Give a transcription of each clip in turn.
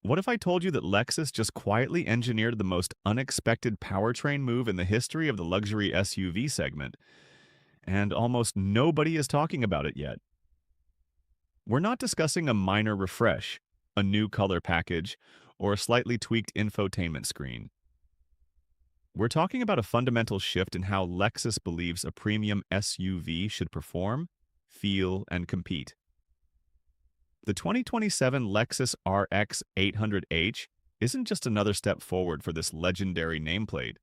What if I told you that Lexus just quietly engineered the most unexpected powertrain move in the history of the luxury SUV segment, and almost nobody is talking about it yet? We're not discussing a minor refresh, a new color package, or a slightly tweaked infotainment screen. We're talking about a fundamental shift in how Lexus believes a premium SUV should perform, feel, and compete. The 2027 Lexus RX 800H isn't just another step forward for this legendary nameplate.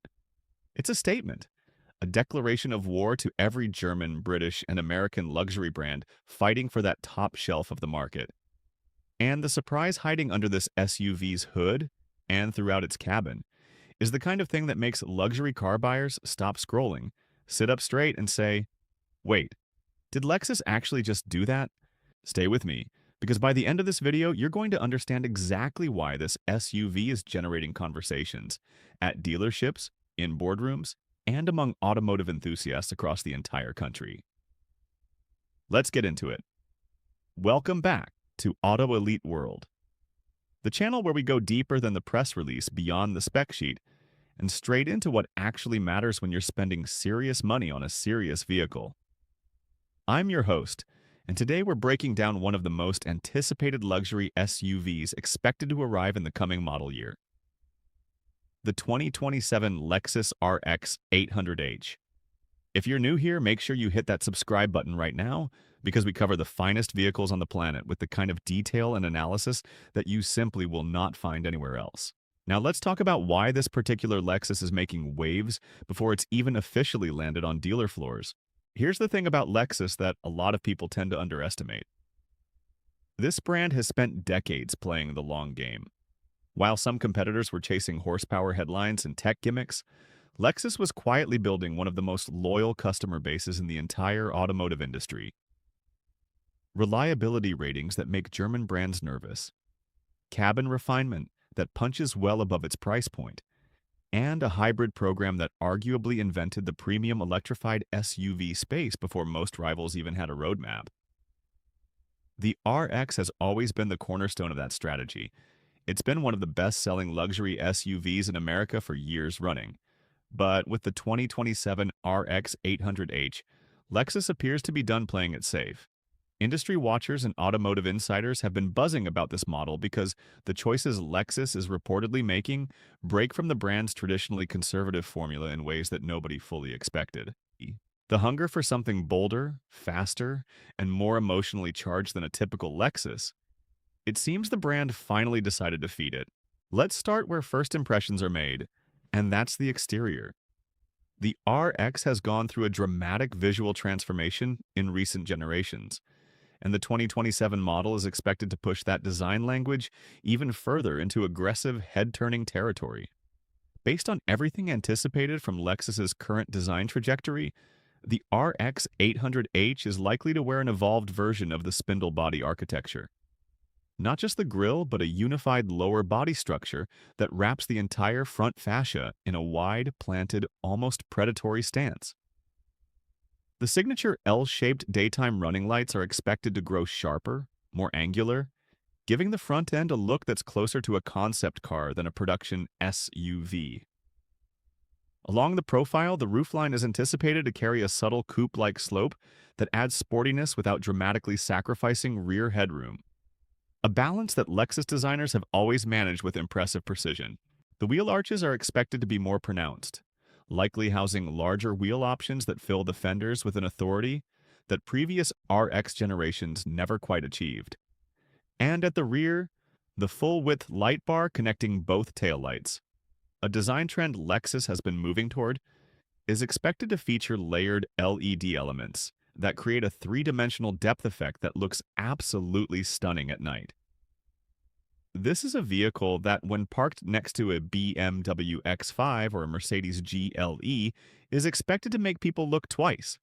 It's a statement, a declaration of war to every German, British, and American luxury brand fighting for that top shelf of the market. And the surprise hiding under this SUV's hood and throughout its cabin is the kind of thing that makes luxury car buyers stop scrolling, sit up straight, and say, wait, did Lexus actually just do that? Stay with me, because by the end of this video, you're going to understand exactly why this SUV is generating conversations at dealerships, in boardrooms, and among automotive enthusiasts across the entire country. Let's get into it. Welcome back to Auto Elite World, the channel where we go deeper than the press release beyond the spec sheet and straight into what actually matters when you're spending serious money on a serious vehicle. I'm your host, and today we're breaking down one of the most anticipated luxury SUVs expected to arrive in the coming model year, the 2027 Lexus RX 800H. If you're new here, make sure you hit that subscribe button right now because we cover the finest vehicles on the planet with the kind of detail and analysis that you simply will not find anywhere else. Now let's talk about why this particular Lexus is making waves before it's even officially landed on dealer floors. Here's the thing about Lexus that a lot of people tend to underestimate. This brand has spent decades playing the long game. While some competitors were chasing horsepower headlines and tech gimmicks, Lexus was quietly building one of the most loyal customer bases in the entire automotive industry. Reliability ratings that make German brands nervous, cabin refinement that punches well above its price point, and a hybrid program that arguably invented the premium electrified SUV space before most rivals even had a roadmap. The RX has always been the cornerstone of that strategy. It's been one of the best-selling luxury SUVs in America for years running. But with the 2027 RX 800H, Lexus appears to be done playing it safe. Industry watchers and automotive insiders have been buzzing about this model because the choices Lexus is reportedly making break from the brand's traditionally conservative formula in ways that nobody fully expected. The hunger for something bolder, faster, and more emotionally charged than a typical Lexus, it seems the brand finally decided to feed it. Let's start where first impressions are made, and that's the exterior. The RX has gone through a dramatic visual transformation in recent generations, and the 2027 model is expected to push that design language even further into aggressive, head-turning territory. Based on everything anticipated from Lexus's current design trajectory, the RX 800H is likely to wear an evolved version of the spindle body architecture. Not just the grille, but a unified lower body structure that wraps the entire front fascia in a wide, planted, almost predatory stance. The signature L-shaped daytime running lights are expected to grow sharper, more angular, giving the front end a look that's closer to a concept car than a production SUV. Along the profile, the roofline is anticipated to carry a subtle coupe-like slope that adds sportiness without dramatically sacrificing rear headroom. A balance that Lexus designers have always managed with impressive precision. The wheel arches are expected to be more pronounced, likely housing larger wheel options that fill the fenders with an authority that previous RX generations never quite achieved. And at the rear, the full-width light bar connecting both taillights, a design trend Lexus has been moving toward, is expected to feature layered LED elements that create a three-dimensional depth effect that looks absolutely stunning at night. This is a vehicle that, when parked next to a BMW X5 or a Mercedes GLE, is expected to make people look twice.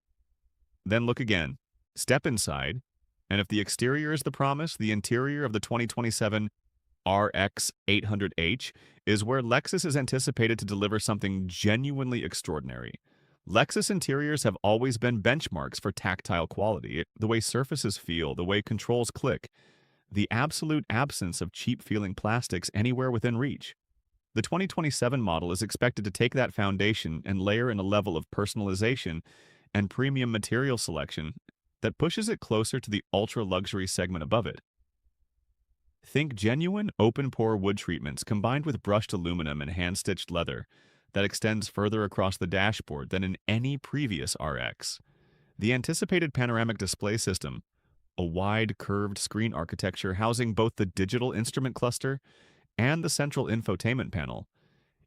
Then look again, step inside, and if the exterior is the promise, the interior of the 2027 RX 800H is where Lexus is anticipated to deliver something genuinely extraordinary. Lexus interiors have always been benchmarks for tactile quality, the way surfaces feel, the way controls click. the absolute absence of cheap-feeling plastics anywhere within reach. The 2027 model is expected to take that foundation and layer in a level of personalization and premium material selection that pushes it closer to the ultra-luxury segment above it. Think genuine open-pore wood treatments combined with brushed aluminum and hand-stitched leather that extends further across the dashboard than in any previous RX. The anticipated panoramic display system, a wide, curved screen architecture housing both the digital instrument cluster and the central infotainment panel,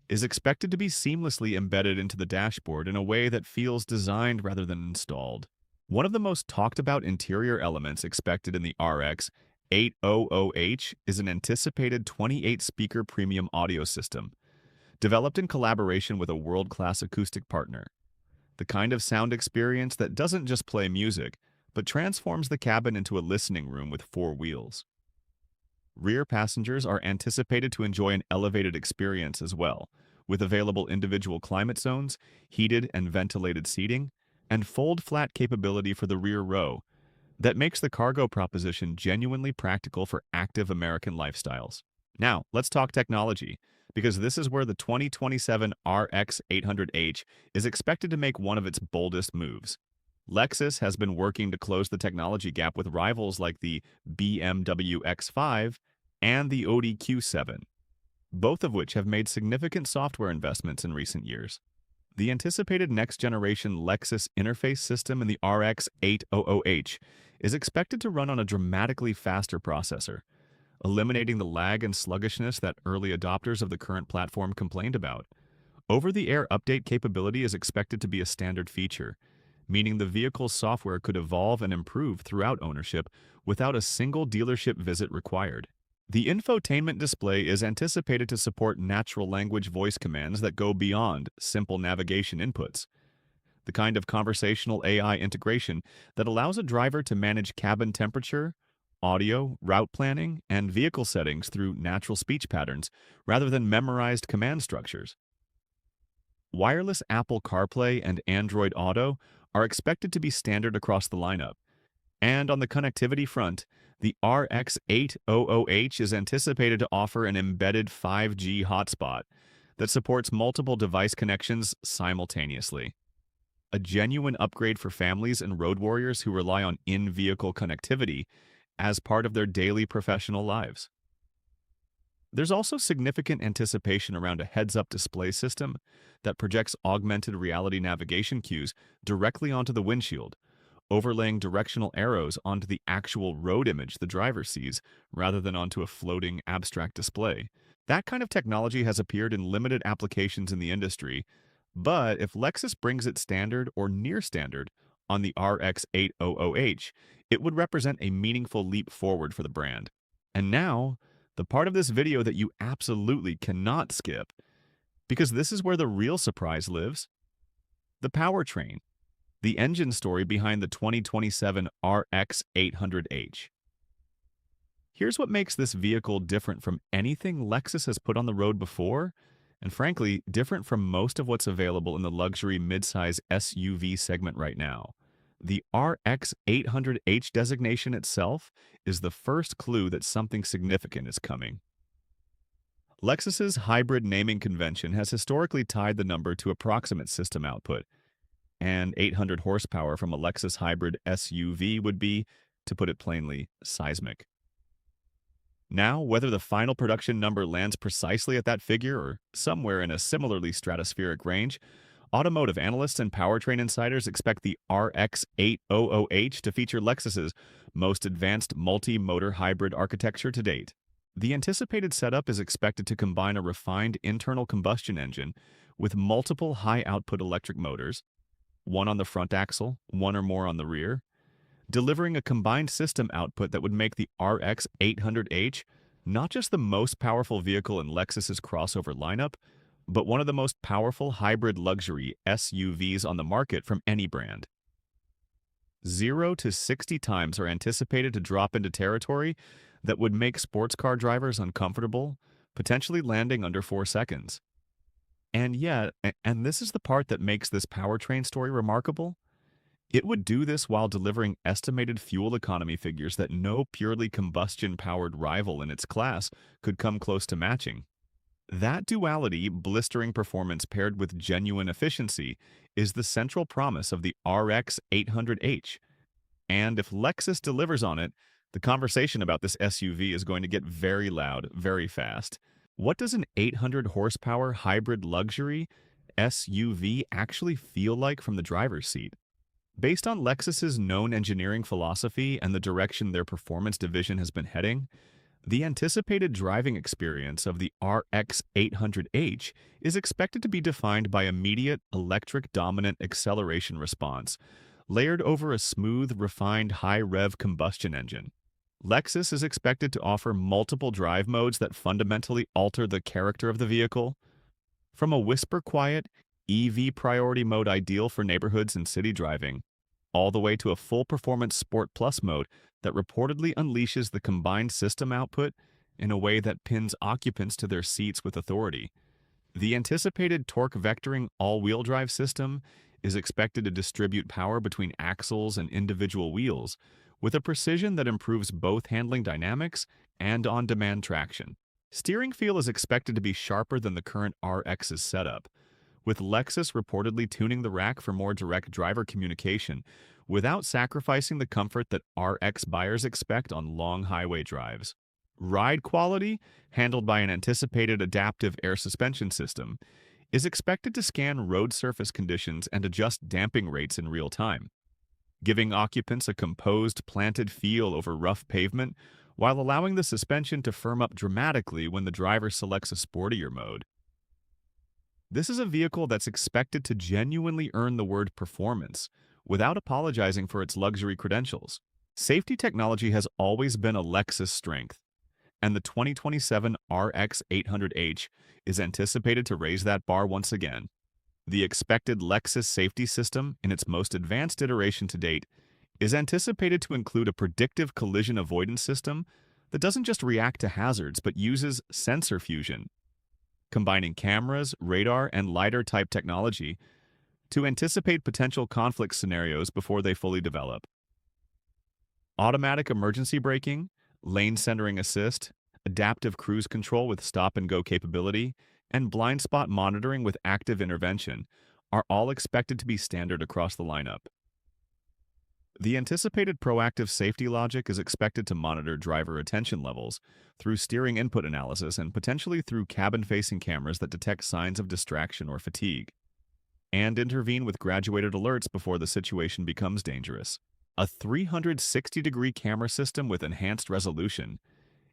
is expected to be seamlessly embedded into the dashboard in a way that feels designed rather than installed. One of the most talked about interior elements expected in the RX800H is an anticipated 28-speaker premium audio system, developed in collaboration with a world-class acoustic partner. The kind of sound experience that doesn't just play music, but transforms the cabin into a listening room with four wheels. Rear passengers are anticipated to enjoy an elevated experience as well, with available individual climate zones, heated and ventilated seating, and fold-flat capability for the rear row that makes the cargo proposition genuinely practical for active American lifestyles. Now, let's talk technology, because this is where the 2027 RX800H is expected to make one of its boldest moves. Lexus has been working to close the technology gap with rivals like the BMW X5 and the Audi Q7, both of which have made significant software investments in recent years. The anticipated next-generation Lexus interface system in the RX800H is expected to run on a dramatically faster processor, eliminating the lag and sluggishness that early adopters of the current platform complained about. Over-the-air update capability is expected to be a standard feature, meaning the vehicle's software could evolve and improve throughout ownership without a single dealership visit required. The infotainment display is anticipated to support natural language voice commands that go beyond simple navigation inputs, the kind of conversational AI integration that allows a driver to manage cabin temperature, audio, route planning, and vehicle settings through natural speech patterns rather than memorized command structures. Wireless Apple CarPlay and Android Auto are expected to be standard across the lineup. And on the connectivity front, the RX800H is anticipated to offer an embedded 5G hotspot that supports multiple device connections simultaneously. A genuine upgrade for families and road warriors who rely on in-vehicle connectivity as part of their daily professional lives. There's also significant anticipation around a heads-up display system that projects augmented reality navigation cues directly onto the windshield, overlaying directional arrows onto the actual road image the driver sees rather than onto a floating abstract display. That kind of technology has appeared in limited applications in the industry, but if Lexus brings it standard or near standard on the RX800H, it would represent a meaningful leap forward for the brand. And now, the part of this video that you absolutely cannot skip, because this is where the real surprise lives: the powertrain, the engine story behind the 2027 RX800H. Here's what makes this vehicle different from anything Lexus has put on the road before, and frankly, different from most of what's available in the luxury midsize SUV segment right now. The RX800H designation itself is the first clue that something significant is coming. Lexus's hybrid naming convention has historically tied the number to approximate system output, and 800 horsepower from a Lexus Hybrid SUV would be, to put it plainly, seismic. Now, whether the final production number lands precisely at that figure or somewhere in a similarly stratospheric range, automotive analysts and powertrain insiders expect the RX800H to feature Lexus's most advanced multi-motor hybrid architecture to date. The anticipated setup is expected to combine a refined internal combustion engine with multiple high-output electric motors, one on the front axle, one or more on the rear, delivering a combined system output that would make the RX800H not just the most powerful vehicle in Lexus's crossover lineup, but one of the most powerful hybrid luxury SUVs on the market from any brand. 0 to 60 times are anticipated to drop into territory that would make sports car drivers uncomfortable, potentially landing under 4 seconds. And yet, and this is the part that makes this powertrain story remarkable, It would do this while delivering estimated fuel economy figures that no purely combustion-powered rival in its class could come close to matching. That duality, blistering performance paired with genuine efficiency, is the central promise of the RX 800H. And if Lexus delivers on it, the conversation about this SUV is going to get very loud, very fast. What does an 800 horsepower hybrid luxury SUV actually feel like from the driver's seat? Based on Lexus's known engineering philosophy and the direction their performance division has been heading, the anticipated driving experience of the RX 800H is expected to be defined by immediate electric-dominant acceleration response, layered over a smooth, refined high-rev combustion engine. Lexus is expected to offer multiple drive modes that fundamentally alter the character of the vehicle, from a whisper-quiet EV priority mode ideal for neighborhoods and city driving, all the way to a full-performance Sport Plus mode that reportedly unleashes the combined system output in a way that pins occupants to their seats with authority. The anticipated torque vectoring all-wheel drive system is expected to distribute power between axles and individual wheels with a precision that improves both handling dynamics and on-demand traction. Steering feel is expected to be sharper than the current RX's setup, with Lexus reportedly tuning the rack for more direct driver communication without sacrificing the comfort that RX buyers expect on long highway drives. Ride quality, handled by an anticipated adaptive air suspension system, is expected to scan road surface conditions and adjust damping rates in real time, giving occupants a composed, planted feel over rough pavement while allowing the suspension to firm up dramatically when the driver selects a sportier mode. This is a vehicle that's expected to genuinely earn the word performance without apologizing for its luxury credentials. Safety technology has always been a Lexus strength, and the 2027 RX 800H is anticipated to raise that bar once again. The expected Lexus safety system, in its most advanced iteration to date, is anticipated to include a predictive collision avoidance system that doesn't just react to hazards but uses sensor fusion, combining cameras, radar, and LiDAR-type technology to anticipate potential conflict scenarios before they fully develop. Automatic emergency braking, lane centering assist, adaptive cruise control with stop-and-go capability, and blind spot monitoring with active intervention are all expected to be standard across the lineup. The anticipated proactive safety logic is expected to monitor driver attention levels through steering input analysis and potentially through cabin-facing cameras that detect signs of distraction or fatigue, and intervene with graduated alerts before the situation becomes dangerous. A 360-degree camera system with enhanced resolution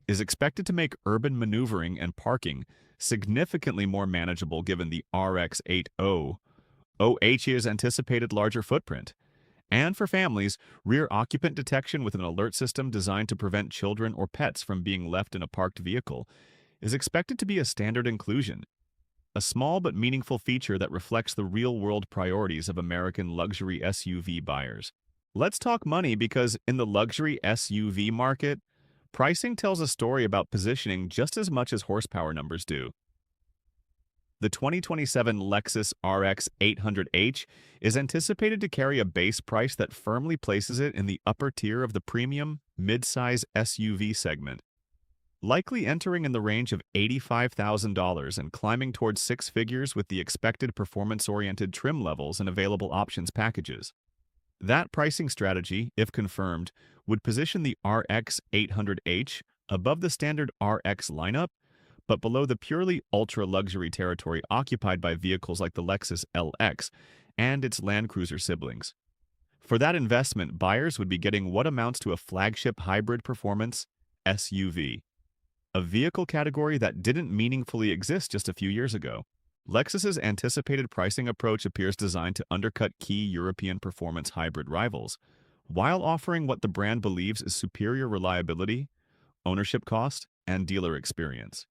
is expected to make urban maneuvering and parking significantly more manageable given the RX800H's anticipated larger footprint. And for families, rear occupant detection with an alert system designed to prevent children or pets from being left in a parked vehicle is expected to be a standard inclusion, a small but meaningful feature that reflects the real-world priorities of American luxury SUV buyers. Let's talk money because in the luxury SUV market, pricing tells a story about positioning just as much as horsepower numbers do. The 2027 Lexus RX 800H is anticipated to carry a base price that firmly places it in the upper tier of the premium, mid-size SUV segment, likely entering in the range of $85,000 and climbing towards six figures with the expected performance-oriented trim levels and available options packages. That pricing strategy, if confirmed, would position the RX 800H above the standard RX lineup, but below the purely ultra-luxury territory occupied by vehicles like the Lexus LX and its Land Cruiser siblings. For that investment, buyers would be getting what amounts to a flagship hybrid performance SUV, a vehicle category that didn't meaningfully exist just a few years ago. Lexus's anticipated pricing approach appears designed to undercut key European performance hybrid rivals, while offering what the brand believes is superior reliability, ownership cost, and dealer experience.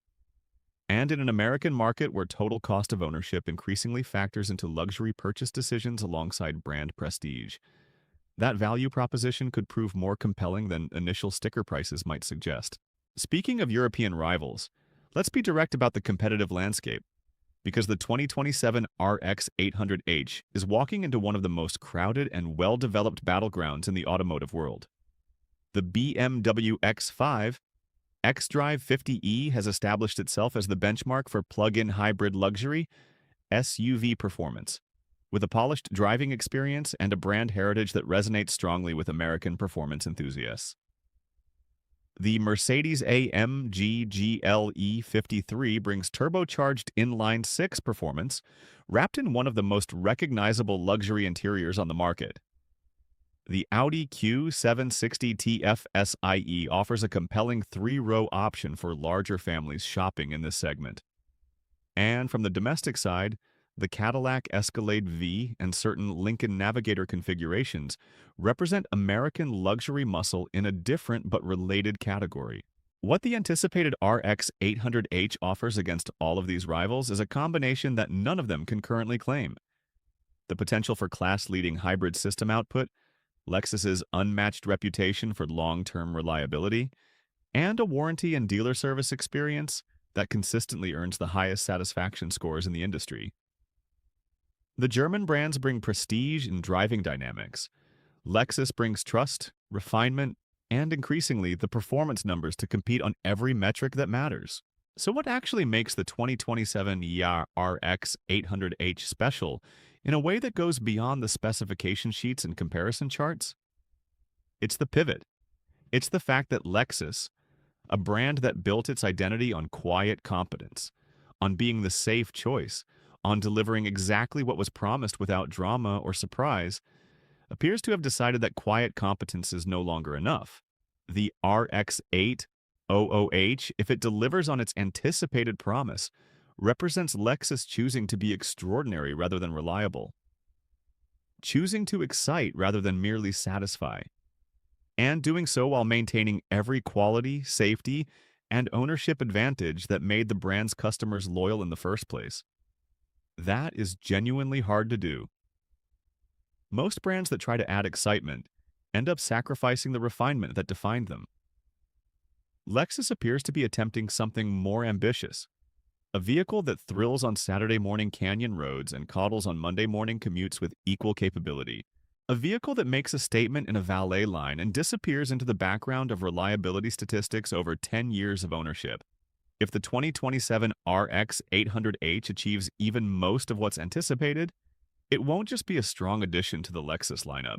And in an American market where total cost of ownership increasingly factors into luxury purchase decisions alongside brand prestige, that value proposition could prove more compelling than initial sticker prices might suggest. Speaking of European rivals, let's be direct about the competitive landscape, because the 2027 RX 800H is walking into one of the most crowded and well-developed battlegrounds in the automotive world. The BMW X5 xDrive 50e has established itself as the benchmark for plug-in hybrid luxury SUV performance, with a polished driving experience and a brand heritage that resonates strongly with American performance enthusiasts. The Mercedes-AMG GLE 53 brings turbocharged inline-six performance, wrapped in one of the most recognizable luxury interiors on the market. The Audi Q760 TFSIe offers a compelling three-row option for larger families shopping in this segment. And from the domestic side, the Cadillac Escalade V and certain Lincoln Navigator configurations represent American luxury muscle in a different but related category. What the anticipated RX 800H offers against all of these rivals is a combination that none of them can currently claim. The potential for class-leading hybrid system output, Lexus's unmatched reputation for long-term reliability, and a warranty and dealer service experience that consistently earns the highest satisfaction scores in the industry. The German brands bring prestige and driving dynamics. Lexus brings trust, refinement, and increasingly the performance numbers to compete on every metric that matters. So what actually makes the 2027 RX 800H special in a way that goes beyond the specification sheets and comparison charts? It's the pivot. It's the fact that Lexus, a brand that built its identity on quiet competence, on being the safe choice, on delivering exactly what was promised without drama or surprise, appears to have decided that quiet competence is no longer enough. The RX 800H, if it delivers on its anticipated promise, represents Lexus choosing to be extraordinary rather than reliable, choosing to excite rather than merely satisfy, and doing so while maintaining every quality, safety, and ownership advantage that made the brand's customers loyal in the first place. That is genuinely hard to do. Most brands that try to add excitement end up sacrificing the refinement that defined them. Lexus appears to be attempting something more ambitious, a vehicle that thrills on Saturday morning canyon roads and coddles on Monday morning commutes with equal capability. A vehicle that makes a statement in a valet line and disappears into the background of reliability statistics over 10 years of ownership. If the 2027 RX 800H achieves even most of what's anticipated, it won't just be a strong addition to the Lexus lineup.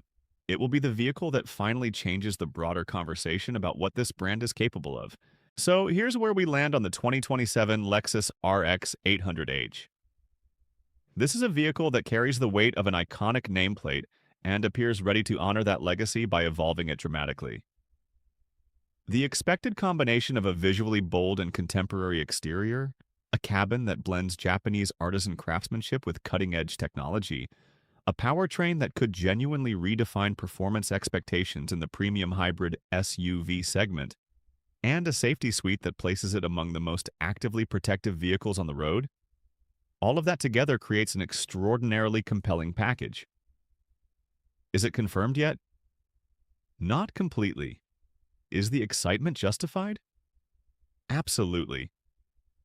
It will be the vehicle that finally changes the broader conversation about what this brand is capable of. So here's where we land on the 2027 Lexus RX 800H. This is a vehicle that carries the weight of an iconic nameplate and appears ready to honor that legacy by evolving it dramatically. The expected combination of a visually bold and contemporary exterior, a cabin that blends Japanese artisan craftsmanship with cutting-edge technology, a powertrain that could genuinely redefine performance expectations in the premium hybrid SUV segment, and a safety suite that places it among the most actively protective vehicles on the road, all of that together creates an extraordinarily compelling package. Is it confirmed yet? Not completely. Is the excitement justified? Absolutely.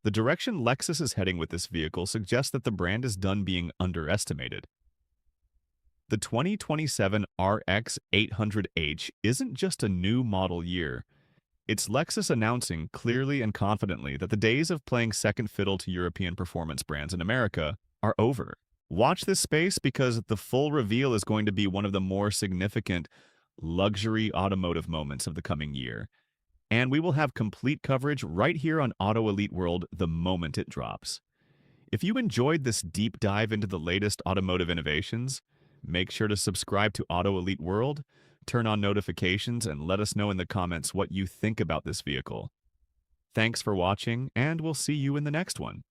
The direction Lexus is heading with this vehicle suggests that the brand is done being underestimated. The 2027 RX 800H isn't just a new model year. It's Lexus announcing clearly and confidently that the days of playing second fiddle to European performance brands in America are over. Watch this space because the full reveal is going to be one of the more significant luxury automotive moments of the coming year. And we will have complete coverage right here on Auto Elite World the moment it drops. If you enjoyed this deep dive into the latest automotive innovations, make sure to subscribe to Auto Elite World, turn on notifications, and let us know in the comments what you think about this vehicle. Thanks for watching, and we'll see you in the next one.